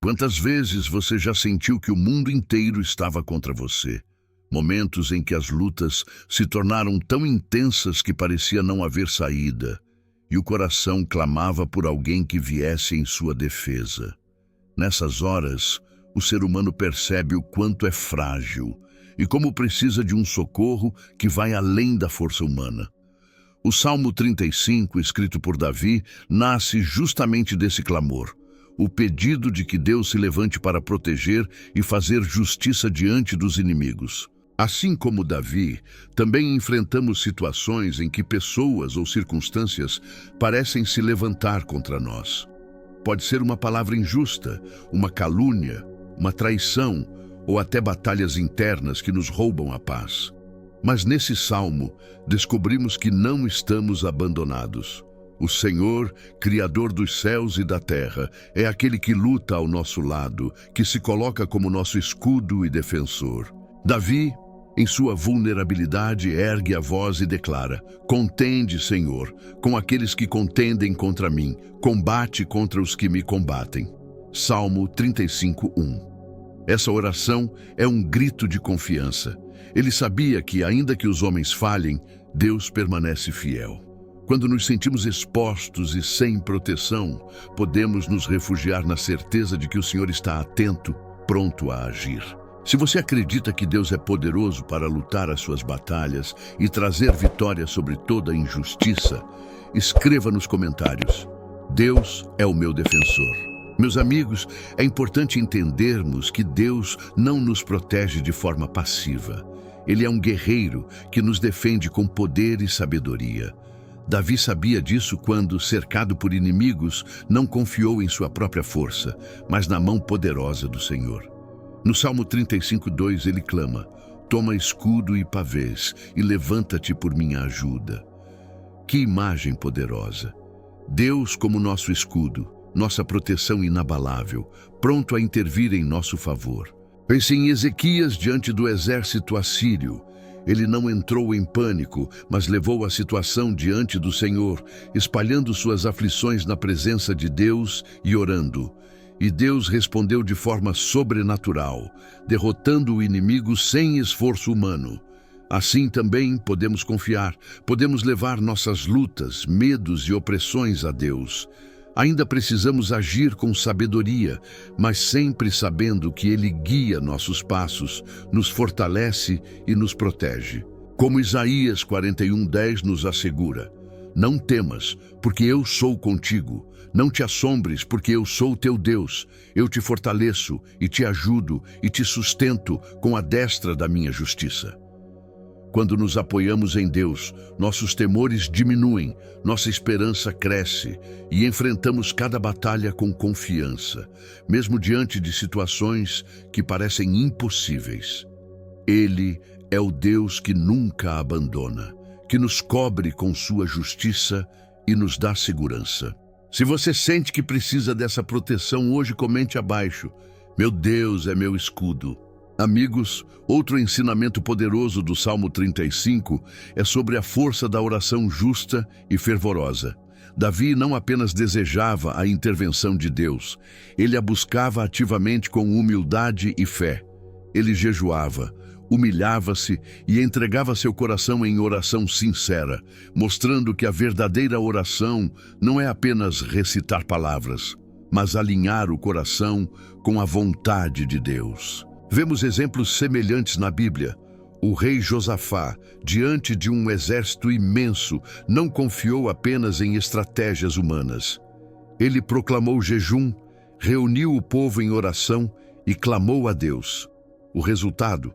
Quantas vezes você já sentiu que o mundo inteiro estava contra você? Momentos em que as lutas se tornaram tão intensas que parecia não haver saída, e o coração clamava por alguém que viesse em sua defesa. Nessas horas, o ser humano percebe o quanto é frágil e como precisa de um socorro que vai além da força humana. O Salmo 35, escrito por Davi, nasce justamente desse clamor, o pedido de que Deus se levante para proteger e fazer justiça diante dos inimigos. Assim como Davi, também enfrentamos situações em que pessoas ou circunstâncias parecem se levantar contra nós. Pode ser uma palavra injusta, uma calúnia, uma traição ou até batalhas internas que nos roubam a paz. Mas nesse salmo, descobrimos que não estamos abandonados. O Senhor, Criador dos céus e da terra, é aquele que luta ao nosso lado, que se coloca como nosso escudo e defensor. Davi, em sua vulnerabilidade, ergue a voz e declara: contende, Senhor, com aqueles que contendem contra mim, combate contra os que me combatem. Salmo 35:1. Essa oração é um grito de confiança. Ele sabia que, ainda que os homens falhem, Deus permanece fiel. Quando nos sentimos expostos e sem proteção, podemos nos refugiar na certeza de que o Senhor está atento, pronto a agir. Se você acredita que Deus é poderoso para lutar as suas batalhas e trazer vitória sobre toda injustiça, escreva nos comentários: Deus é o meu defensor. Meus amigos, é importante entendermos que Deus não nos protege de forma passiva. Ele é um guerreiro que nos defende com poder e sabedoria. Davi sabia disso quando, cercado por inimigos, não confiou em sua própria força, mas na mão poderosa do Senhor. No Salmo 35:2 ele clama: toma escudo e pavês e levanta-te por minha ajuda. Que imagem poderosa! Deus como nosso escudo, nossa proteção inabalável, pronto a intervir em nosso favor. Pense em Ezequias diante do exército assírio. Ele não entrou em pânico, mas levou a situação diante do Senhor, espalhando suas aflições na presença de Deus e orando. E Deus respondeu de forma sobrenatural, derrotando o inimigo sem esforço humano. Assim também podemos confiar, podemos levar nossas lutas, medos e opressões a Deus. Ainda precisamos agir com sabedoria, mas sempre sabendo que Ele guia nossos passos, nos fortalece e nos protege. Como Isaías 41:10 nos assegura: não temas, porque eu sou contigo. Não te assombres, porque eu sou teu Deus. Eu te fortaleço e te ajudo e te sustento com a destra da minha justiça. Quando nos apoiamos em Deus, nossos temores diminuem, nossa esperança cresce e enfrentamos cada batalha com confiança, mesmo diante de situações que parecem impossíveis. Ele é o Deus que nunca abandona, que nos cobre com sua justiça e nos dá segurança. Se você sente que precisa dessa proteção hoje, comente abaixo: meu Deus é meu escudo. Amigos, outro ensinamento poderoso do Salmo 35 é sobre a força da oração justa e fervorosa. Davi não apenas desejava a intervenção de Deus, ele a buscava ativamente com humildade e fé. Ele jejuava, humilhava-se e entregava seu coração em oração sincera, mostrando que a verdadeira oração não é apenas recitar palavras, mas alinhar o coração com a vontade de Deus. Vemos exemplos semelhantes na Bíblia. O rei Josafá, diante de um exército imenso, não confiou apenas em estratégias humanas. Ele proclamou jejum, reuniu o povo em oração e clamou a Deus. O resultado?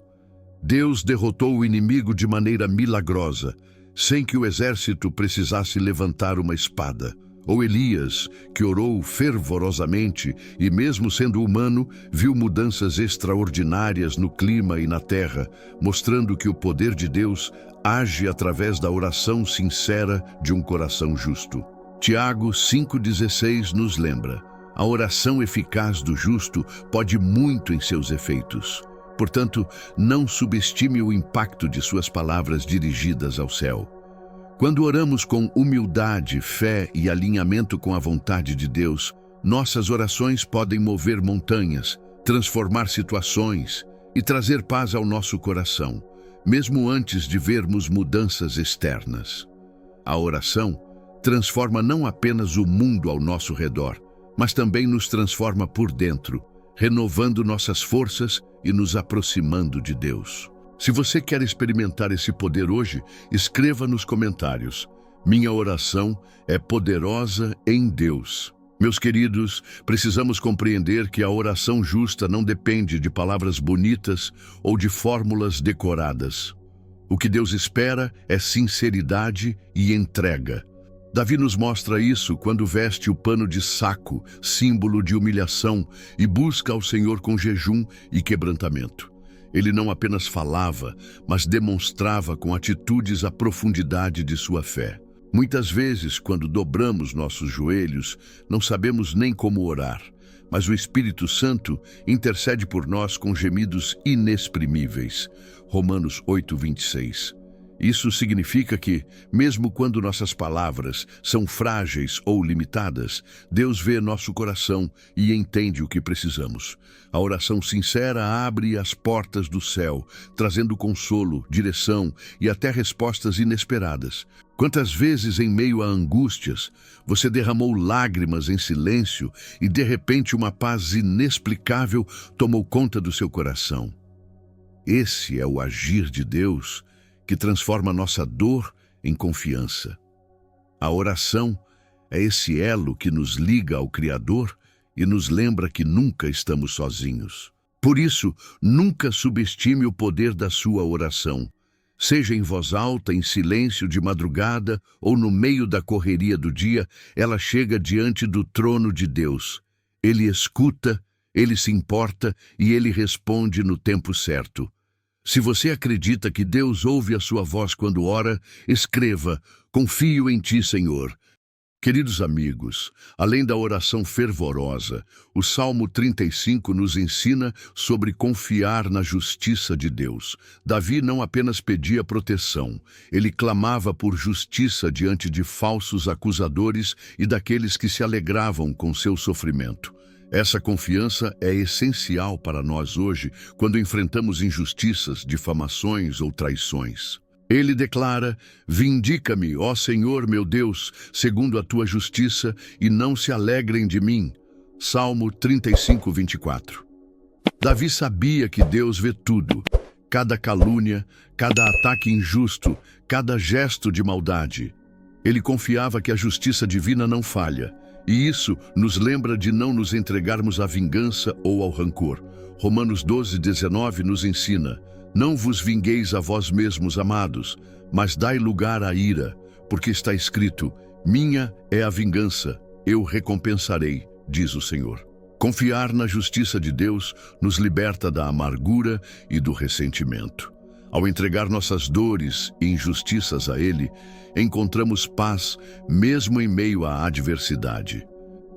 Deus derrotou o inimigo de maneira milagrosa, sem que o exército precisasse levantar uma espada. Ou Elias, que orou fervorosamente e, mesmo sendo humano, viu mudanças extraordinárias no clima e na terra, mostrando que o poder de Deus age através da oração sincera de um coração justo. Tiago 5,16 nos lembra: a oração eficaz do justo pode muito em seus efeitos. Portanto, não subestime o impacto de suas palavras dirigidas ao céu. Quando oramos com humildade, fé e alinhamento com a vontade de Deus, Nossas orações podem mover montanhas, transformar situações e trazer paz ao nosso coração, mesmo antes de vermos mudanças externas. A oração transforma não apenas o mundo ao nosso redor, mas também nos transforma por dentro, renovando nossas forças e nos aproximando de Deus. Se você quer experimentar esse poder hoje, escreva nos comentários: minha oração é poderosa em Deus. Meus queridos, precisamos compreender que a oração justa não depende de palavras bonitas ou de fórmulas decoradas. O que Deus espera é sinceridade e entrega. Davi nos mostra isso quando veste o pano de saco, símbolo de humilhação, e busca ao Senhor com jejum e quebrantamento. Ele não apenas falava, mas demonstrava com atitudes a profundidade de sua fé. Muitas vezes, quando dobramos nossos joelhos, não sabemos nem como orar, mas o Espírito Santo intercede por nós com gemidos inexprimíveis. Romanos 8:26. Isso significa que, mesmo quando nossas palavras são frágeis ou limitadas, Deus vê nosso coração e entende o que precisamos. A oração sincera abre as portas do céu, trazendo consolo, direção e até respostas inesperadas. Quantas vezes, em meio a angústias, você derramou lágrimas em silêncio e, de repente, uma paz inexplicável tomou conta do seu coração? Esse é o agir de Deus, que transforma nossa dor em confiança. A oração é esse elo que nos liga ao Criador e nos lembra que nunca estamos sozinhos. Por isso, nunca subestime o poder da sua oração. Seja em voz alta, em silêncio de madrugada ou no meio da correria do dia, ela chega diante do trono de Deus. Ele escuta, ele se importa e ele responde no tempo certo. Se você acredita que Deus ouve a sua voz quando ora, escreva: confio em ti, Senhor. Queridos amigos, além da oração fervorosa, o Salmo 35 nos ensina sobre confiar na justiça de Deus. Davi não apenas pedia proteção, ele clamava por justiça diante de falsos acusadores e daqueles que se alegravam com seu sofrimento. Essa confiança é essencial para nós hoje, quando enfrentamos injustiças, difamações ou traições. Ele declara: vindica-me, ó Senhor meu Deus, segundo a tua justiça, e não se alegrem de mim. Salmo 35:24. Davi sabia que Deus vê tudo, cada calúnia, cada ataque injusto, cada gesto de maldade. Ele confiava que a justiça divina não falha. E isso nos lembra de não nos entregarmos à vingança ou ao rancor. Romanos 12:19 nos ensina: não vos vingueis a vós mesmos, amados, mas dai lugar à ira, porque está escrito: minha é a vingança, eu recompensarei, diz o Senhor. Confiar na justiça de Deus nos liberta da amargura e do ressentimento. Ao entregar nossas dores e injustiças a Ele, encontramos paz mesmo em meio à adversidade.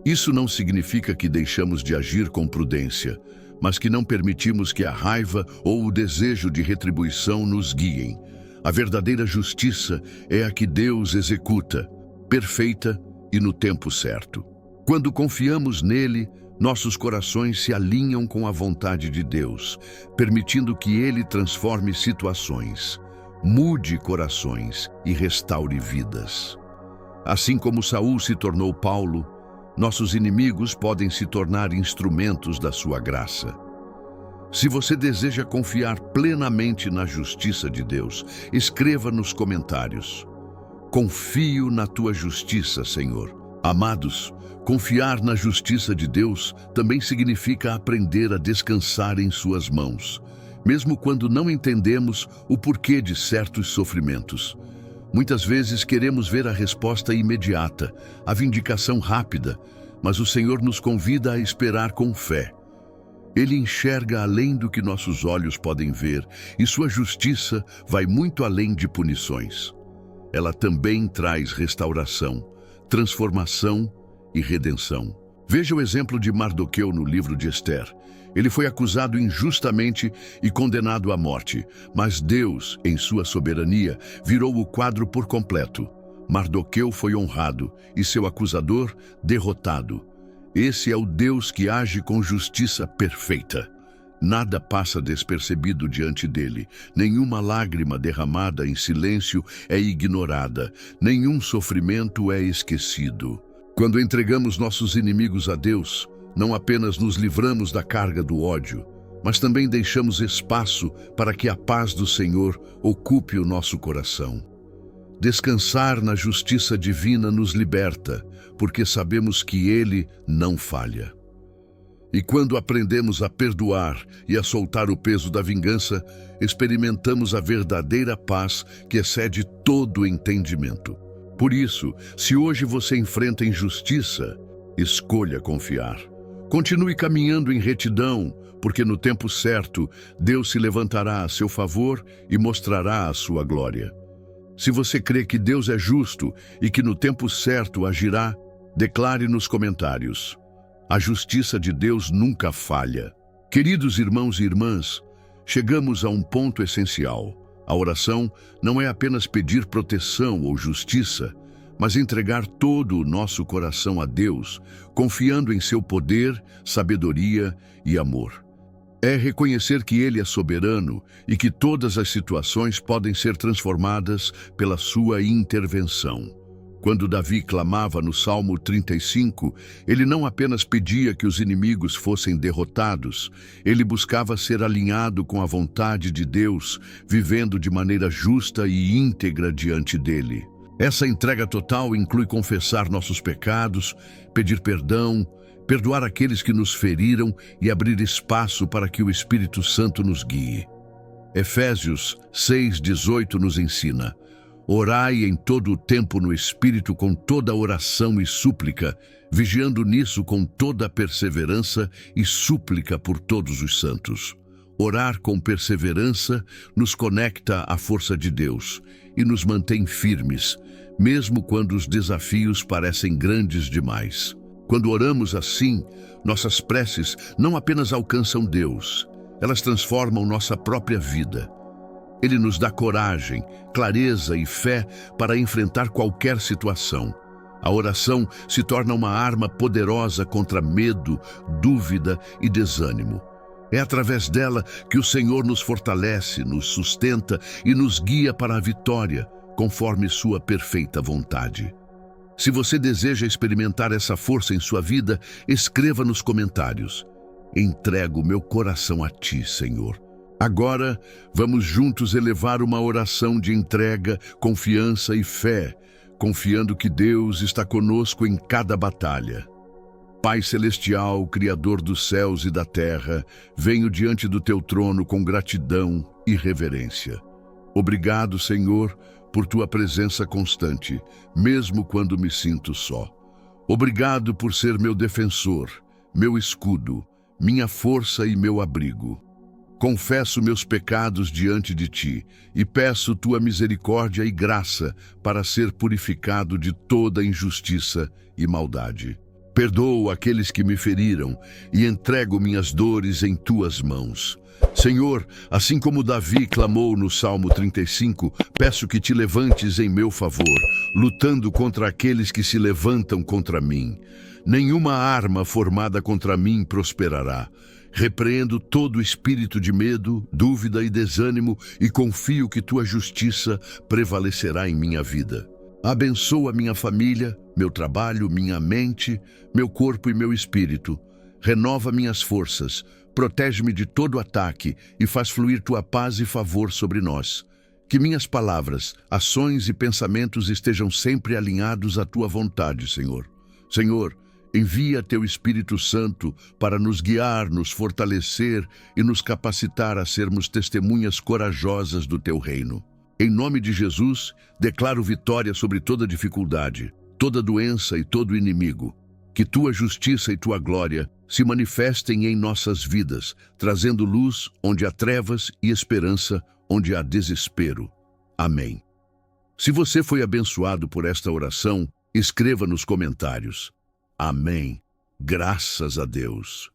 Isso não significa que deixamos de agir com prudência, mas que não permitimos que a raiva ou o desejo de retribuição nos guiem. A verdadeira justiça é a que Deus executa, perfeita e no tempo certo. Quando confiamos nele, nossos corações se alinham com a vontade de Deus, permitindo que Ele transforme situações, mude corações e restaure vidas. Assim como Saul se tornou Paulo, nossos inimigos podem se tornar instrumentos da sua graça. Se você deseja confiar plenamente na justiça de Deus, escreva nos comentários: confio na tua justiça, Senhor. Amados, confiar na justiça de Deus também significa aprender a descansar em suas mãos, mesmo quando não entendemos o porquê de certos sofrimentos. Muitas vezes queremos ver a resposta imediata, a vindicação rápida, mas o Senhor nos convida a esperar com fé. Ele enxerga além do que nossos olhos podem ver, e sua justiça vai muito além de punições. Ela também traz restauração, transformação e redenção. Veja o exemplo de Mardoqueu no livro de Ester. Ele foi acusado injustamente e condenado à morte, mas Deus, em sua soberania, virou o quadro por completo. Mardoqueu foi honrado e seu acusador derrotado. Esse é o Deus que age com justiça perfeita. Nada passa despercebido diante dele, nenhuma lágrima derramada em silêncio é ignorada, nenhum sofrimento é esquecido. Quando entregamos nossos inimigos a Deus, não apenas nos livramos da carga do ódio, mas também deixamos espaço para que a paz do Senhor ocupe o nosso coração. Descansar na justiça divina nos liberta, porque sabemos que Ele não falha. E quando aprendemos a perdoar e a soltar o peso da vingança, experimentamos a verdadeira paz que excede todo o entendimento. Por isso, se hoje você enfrenta injustiça, escolha confiar. Continue caminhando em retidão, porque no tempo certo, Deus se levantará a seu favor e mostrará a sua glória. Se você crê que Deus é justo e que no tempo certo agirá, declare nos comentários. A justiça de Deus nunca falha. Queridos irmãos e irmãs, chegamos a um ponto essencial. A oração não é apenas pedir proteção ou justiça, mas entregar todo o nosso coração a Deus, confiando em seu poder, sabedoria e amor. É reconhecer que Ele é soberano e que todas as situações podem ser transformadas pela sua intervenção. Quando Davi clamava no Salmo 35, ele não apenas pedia que os inimigos fossem derrotados, ele buscava ser alinhado com a vontade de Deus, vivendo de maneira justa e íntegra diante dele. Essa entrega total inclui confessar nossos pecados, pedir perdão, perdoar aqueles que nos feriram e abrir espaço para que o Espírito Santo nos guie. Efésios 6:18 nos ensina: orai em todo o tempo no Espírito com toda oração e súplica, vigiando nisso com toda perseverança e súplica por todos os santos. Orar com perseverança nos conecta à força de Deus e nos mantém firmes, mesmo quando os desafios parecem grandes demais. Quando oramos assim, nossas preces não apenas alcançam Deus, elas transformam nossa própria vida. Ele nos dá coragem, clareza e fé para enfrentar qualquer situação. A oração se torna uma arma poderosa contra medo, dúvida e desânimo. É através dela que o Senhor nos fortalece, nos sustenta e nos guia para a vitória, conforme sua perfeita vontade. Se você deseja experimentar essa força em sua vida, escreva nos comentários: entrego meu coração a ti, Senhor. Agora, vamos juntos elevar uma oração de entrega, confiança e fé, confiando que Deus está conosco em cada batalha. Pai Celestial, Criador dos céus e da terra, venho diante do teu trono com gratidão e reverência. Obrigado, Senhor, por tua presença constante, mesmo quando me sinto só. Obrigado por ser meu defensor, meu escudo, minha força e meu abrigo. Confesso meus pecados diante de ti e peço tua misericórdia e graça para ser purificado de toda injustiça e maldade. Perdoo aqueles que me feriram e entrego minhas dores em tuas mãos. Senhor, assim como Davi clamou no Salmo 35, peço que te levantes em meu favor, lutando contra aqueles que se levantam contra mim. Nenhuma arma formada contra mim prosperará. Repreendo todo espírito de medo, dúvida e desânimo e confio que tua justiça prevalecerá em minha vida. Abençoa minha família, meu trabalho, minha mente, meu corpo e meu espírito. Renova minhas forças, protege-me de todo ataque e faz fluir tua paz e favor sobre nós. Que minhas palavras, ações e pensamentos estejam sempre alinhados à tua vontade, Senhor. Senhor, envia teu Espírito Santo para nos guiar, nos fortalecer e nos capacitar a sermos testemunhas corajosas do teu reino. Em nome de Jesus, declaro vitória sobre toda dificuldade, toda doença e todo inimigo. Que tua justiça e tua glória se manifestem em nossas vidas, trazendo luz onde há trevas e esperança onde há desespero. Amém. Se você foi abençoado por esta oração, escreva nos comentários: amém. Graças a Deus.